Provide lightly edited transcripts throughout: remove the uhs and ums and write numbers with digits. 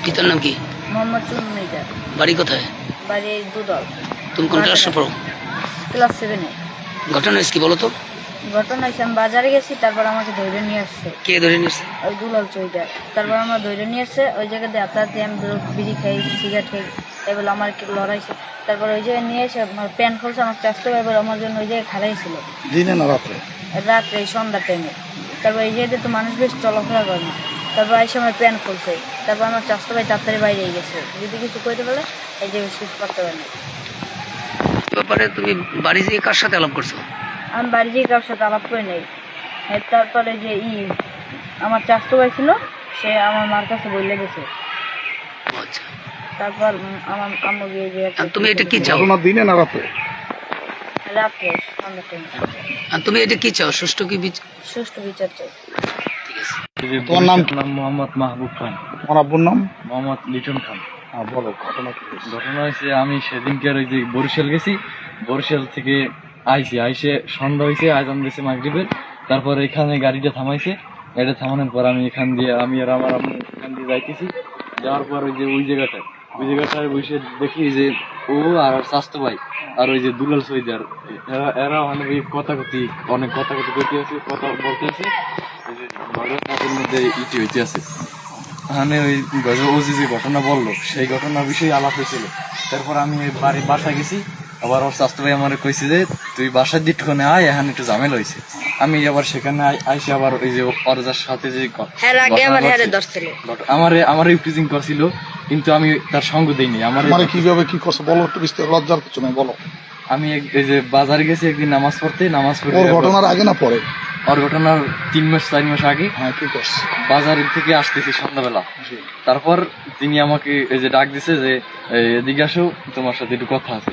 পিতার নাম কি? মোহাম্মদ চুন্নু মির্জা। বাড়ি কোথায়? বাড়ি দুদল। তুমি কোন ক্লাসে পড়ো? ক্লাস 7-এ। ঘটনা হয়েছে কি বলো তো? ঘটনা হয়েছে আমি বাজারে গেছি, তারপর আমাকে ধরে নিয়ে আসছে। কে ধরে নিয়েছে? ওই দুলাল চৌধুরী। তারপর আমার ধরে নিয়ে আসছে, ওই জায়গাতে হাতাহাতি, আমি বিড়ি খাই, সিগারেট খাই, এবার আমার লড়াইছে। তারপর ওই জায়গায় নিয়ে এসে আমার প্যান্ট খুলছে, আমার চাষতো এবার আমার জন্য ওই জায়গায় খাড়াইছিল। দিনে না রাত্রে? রাত্রে, সন্ধ্যার টাইমে। তারপর এই জায়গাতে তো মানুষ বেশ চলাফেরা করে না। তারপর এই সময় প্যান্ট খুলছে, তারপর আমার চাষতো ভাই তাড়াতাড়ি বাইরে গেছে, যদি কিছু করতে পারলে এই জায়গায় সুস্থ করতে পারে না। ব্যাপারে তুমি বাড়ি থেকে কার সাথে আলাপ করছো? আমি বাড়ি থেকে কারোর সাথে আলাপ করে নেই। তারপরে যে আমার চাষতো ভাই ছিল, সে আমার মার কাছে বললে গেছে। আচ্ছা, তারপর আমার আম্মু গিয়ে যে তুমি এটা কি চাও? দিনে না রাত্রে? রাত্রে, সন্ধ্যার টাইমে। আর তুমি এটা কি চাও? সুষ্ঠু সুষ্ঠু বিচার চাই। তোমার নাম? মোহাম্মদ মাহবুব খান। তোমার আব্বুর নাম? মোহাম্মদ লিটন খান। বলো ঘটনা কি হয়েছে? ঘটনা হয়েছে, আমি সেদিনকে ওই যে বরিশাল গেছি, বরিশাল থেকে আইসে সন্ধ্যা হয়েছে, আজান দিয়েছে মাগরিবের। তারপর এখানে গাড়িটা থামাইছে, গাড়িটা থামানোর পর আমি এখান দিয়ে আমি আর আমার আম্মু এখান দিয়ে যাইতেছি। যাওয়ার পর ওই জায়গাটায় বসে দেখি যে ও আর স্বাস্থ্য ভাই আর ওই যে দুলাল সৈদার এরা অনেক অনেক কথা করতে আছে, কথা বলতে আছে। তাদের মধ্যে ইটি হইতে আছে। ওখানে ওই ও যে ঘটনা বললো, সেই ঘটনার বিষয়ে আলাপ হয়েছিল। তারপর আমি বাসায় গেছি, আবার ওর স্বাস্থ্য ভাই আমার কইছে যে তুই বাসার দিকক্ষণে আয়, এখানে একটু ঝামেলা হয়েছে। আমি আবার সেখানে আইসে আবার ওই যে অরজার সাথে যে আমার ইউটিজিং করছিল, কিন্তু আমি তার সঙ্গ দিইনি। আমার কিভাবে কি করছো বলো একটু বিস্তারিত, লজ্জার কিছু নাই বলো। আমি এই যে বাজারে গেছি একদিন নামাজ পড়তে ঘটনার আগে না পরে? ওর ঘটনার 3-4 মাস আগে। হ্যাঁ, কি করছে? বাজার থেকে আসতেছি সন্ধ্যাবেলা। তারপর তিনি আমাকে এই যে ডাক দিছে যে এদিকে আসো, তোমার সাথে একটু কথা আছে।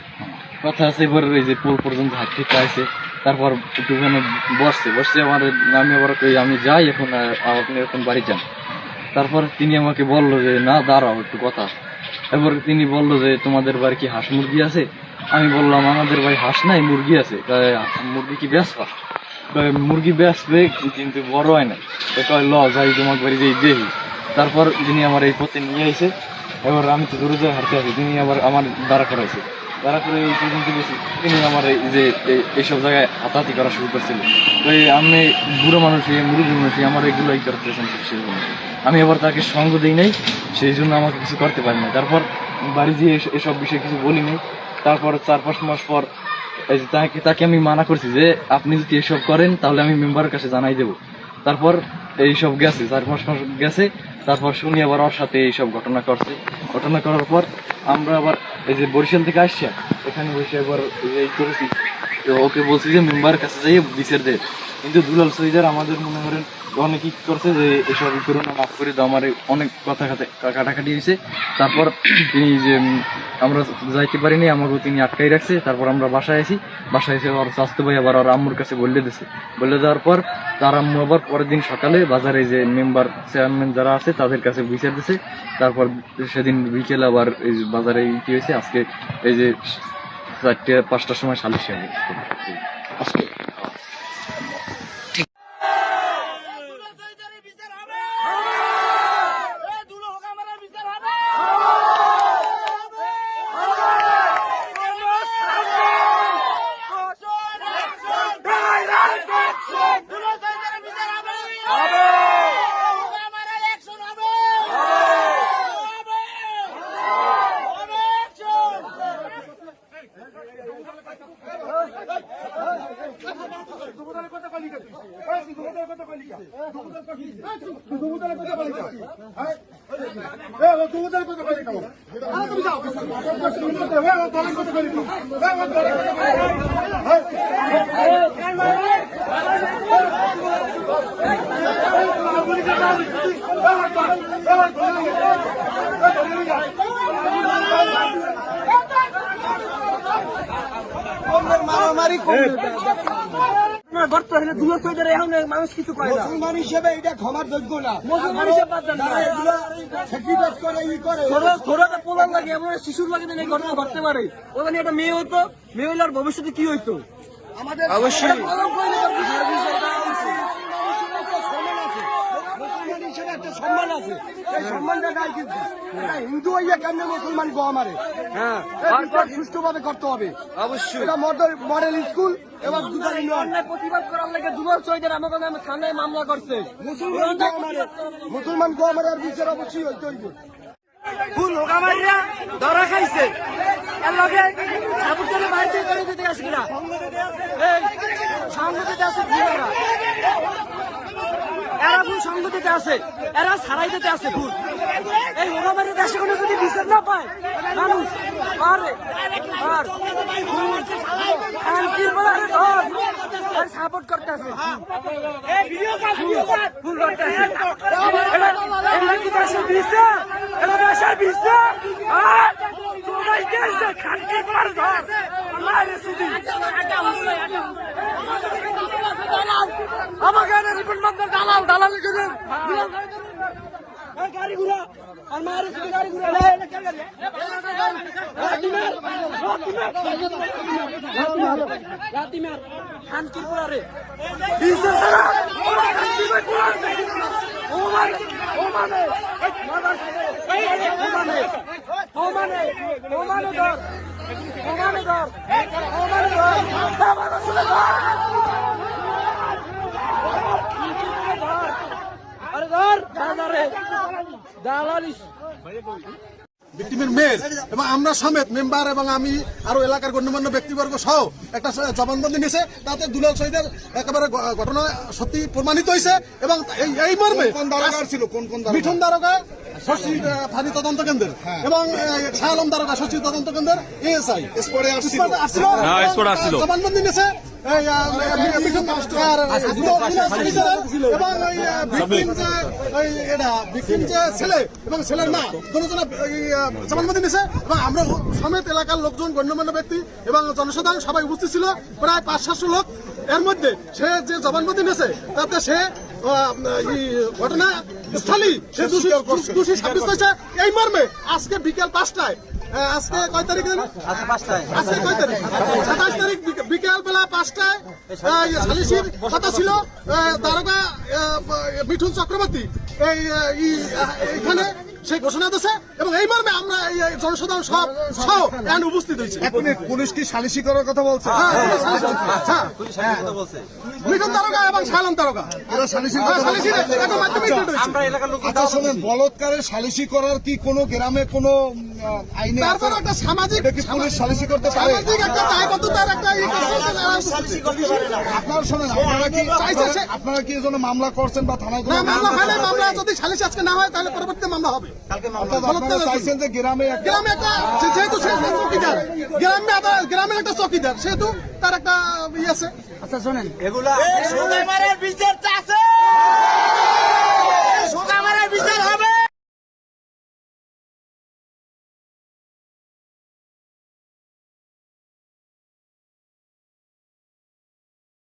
এবার এই যে পোল পর্যন্ত হাঁটতে আসে। তারপর একটুখানে বসছে আমার, আমি আবার আমি যাই এখন, আপনি এখন বাড়ি যান। তারপর তিনি আমাকে বললো যে না দাঁড়াও একটু কথা। এবার তিনি বললো যে তোমাদের বাড়ি কি হাঁস মুরগি আছে? আমি বললাম আমাদের বাড়ি হাঁস নাই, মুরগি আছে। মুরগি কি বেচবা? মুরগি বেচবে, কিন্তু বড় হয় না। ল যাই তোমার বাড়ি যাই দেখি। তারপর তিনি আমার এই পথে নিয়ে এসে, এবার আমি তো দূরে হাঁটতে আসি, তিনি আবার আমার দাঁড়া করাইছে। দাঁড়া করে এই পর্যন্ত গেছি, তিনি আমার এই যে এইসব জায়গায় হাতাহাতি করা শুরু করছিল। ওই আমি বুড়ো মানুষই, মুরব্বী মানুষই আমার এগুলোই করতেছেন। আমি আবার তাকে সঙ্গ দিই নাই, সেই জন্য আমাকে কিছু করতে পারি না। তারপর বাড়ি যেয়ে এসব বিষয়ে কিছু বলি নাই। তারপর 4-5 মাস পর এই যে তাকে আমি মানা করছি যে আপনি যদি এসব করেন তাহলে আমি মেম্বারের কাছে জানাই দেবো। তারপর এইসব গেছে, 4-5 মাস গেছে। তারপর শুনি আবার ওর সাথে এইসব ঘটনা করার পর আমরা আবার এই যে বরিশাল থেকে আসছি, এখানে বসে আবার এই করেছি। ওকে বলছি যে মেম্বারের কাছে যাই বিচার দে, কিন্তু দুলাল সৈদার আমাদের মনে করেন অনেক কি করছে যে এসব করুন না, মাফ করে দাও। আমার অনেক কথা কাটাকাটি হয়েছে। তারপর তিনি যে আমরা যাইতে পারিনি, আমাকেও তিনি আটকাই রাখছে। তারপর আমরা বাসায় এসে ওর স্বাস্থ্য ভাই আবার ওর আম্মুর কাছে বলে দেওয়ার পর তার আম্মু আবার পরের দিন সকালে বাজারে যে মেম্বার চেয়ারম্যান যারা আছে তাদের কাছে বিচার দিছে। তারপর সেদিন বিকেলে আবার এই বাজারে কি হয়েছে, আজকে এই যে 4-5টার সময় সালিশ হবে আজকে। মারামারি বর্তমানে দুলো সৈদার এখন মানুষ কিছু করে না। মুসলমান হিসেবে এটা ক্ষমার যোগ্য না। মুসলমান হিসেবে ছোটটা পোলার লাগে, এমন শিশুর লাগে এই ঘটনা ঘটতে পারে। ওখানে একটা মেয়ে হতো, মেয়ে হইলে ভবিষ্যতে কি হইতো? আমাদের অবশ্যই একটা সম্মান আছে, এই সম্মানটা নাই কিন্তু এটা হিন্দু হইয়া কেমনে মুসলমান গো আমারে, হ্যাঁ সুষ্ঠুভাবে করতে হবে অবশ্যই। এটা মডেল স্কুল এবং দুধারি অন্যায় প্রতিবাদ করার লাগে দুলাল সৈদের আমাকে নামে থানায় মামলা করছে। মুসলমান গো আমারে আর বিচার অবশ্যই হইতে হইবে। ফুল হোকামারিয়া ধরা খাইছে এর লগে সাবুতরে বাড়িতে করে দিতে আসি না, এই সংগতিতে আছে ফুলেরা, এরা ফুল সংগতিতে আছে, এরা ছাড়াই দিতে আছে ফুল। এই হোকামারিয়া দেশে কোনো যদি বিচার না পায় মানুষ আর শান্তির বলে আর সাপোর্ট করতে আছে ফুল করতে আছে। এগুলা কি দেশের বিচার? এটা দেশের বিচার? সবাই দেশে খানকি করার ঘর আমাকে রিপোর্ট মাত্র দালাল দালালি করেন গাড়ি ঘুরা আর মারে গাড়ি ঘুরা রাতি মার খানকির পোড়ারে বিচার ছাড়া ও মানে ভিক্টিমের মেয়ের এবং আমরা সমেত মেম্বার এবং আমি আরো এলাকার গণ্যমান্য ব্যক্তিবর্গ সহ একটা জবানবন্দি নিয়েছে, তাতে দুলাল শহীদের একেবারে ঘটনা সত্যি প্রমাণিত হয়েছে এবং এই মর্মে মিঠুন দারোগা শশী ফাঁড়ি তদন্ত কেন্দ্রের এবং শাহ আলম দারোগা শশী তদন্ত কেন্দ্রের এএসআই জবানবন্দি নিয়েছে ছেলে এবং ছেলের মা দুজনে জবানবন্দি নিয়েছে এবং আমরা সমেত এলাকার লোকজন গণ্যমান্য ব্যক্তি এবং জনসাধারণ সবাই উপস্থিত ছিল, প্রায় 500-700 লোক। এর মধ্যে সে যে জবানবন্দি নিয়েছে তাতে সে ঘটনা স্থলী সে দোষী সাব্যস্ত হয়েছে। এই মর্মে আজকে বিকেল 5টায়, আজকে কয় তারিখ? আজকে কয় তারিখ? 27 তারিখ বিকেল বেলা 5টায় সালিসির কথা ছিল দারোগা মিঠুন চক্রবর্তী এইখানে সেই ঘোষণা দিয়েছে এবং এই মর্মে আমরা এই জনসাধারণ সহ উপস্থিত হয়েছি। পুলিশ কি সালিসি করার কথা বলছে? মিঠুন দারোগা এবং শালম দারোগা এরা সালিসি আচ্ছা শোনেন, বলৎকারে সালিসি করার কি কোনো গ্রামে কোনো আইনে তারপর একটা সামাজিক পুলিশ সালিসি করতে পারে? সামাজিক একটা দায়বদ্ধতার একটা আপনারা শোনেন, আপনারা কি এজন্য মামলা করছেন বা থানায় মামলা হলে মামলা যদি সালিসি আজকে না হয় তাহলে পরবর্তী মামলা হবে। আপনারা চাইছেন যে গ্রামে একটা যেহেতু চৌকিদার গ্রামের একটা চৌকিদার সেহেতু তার একটা ইয়ে আছে। আচ্ছা শোনেন, এগুলা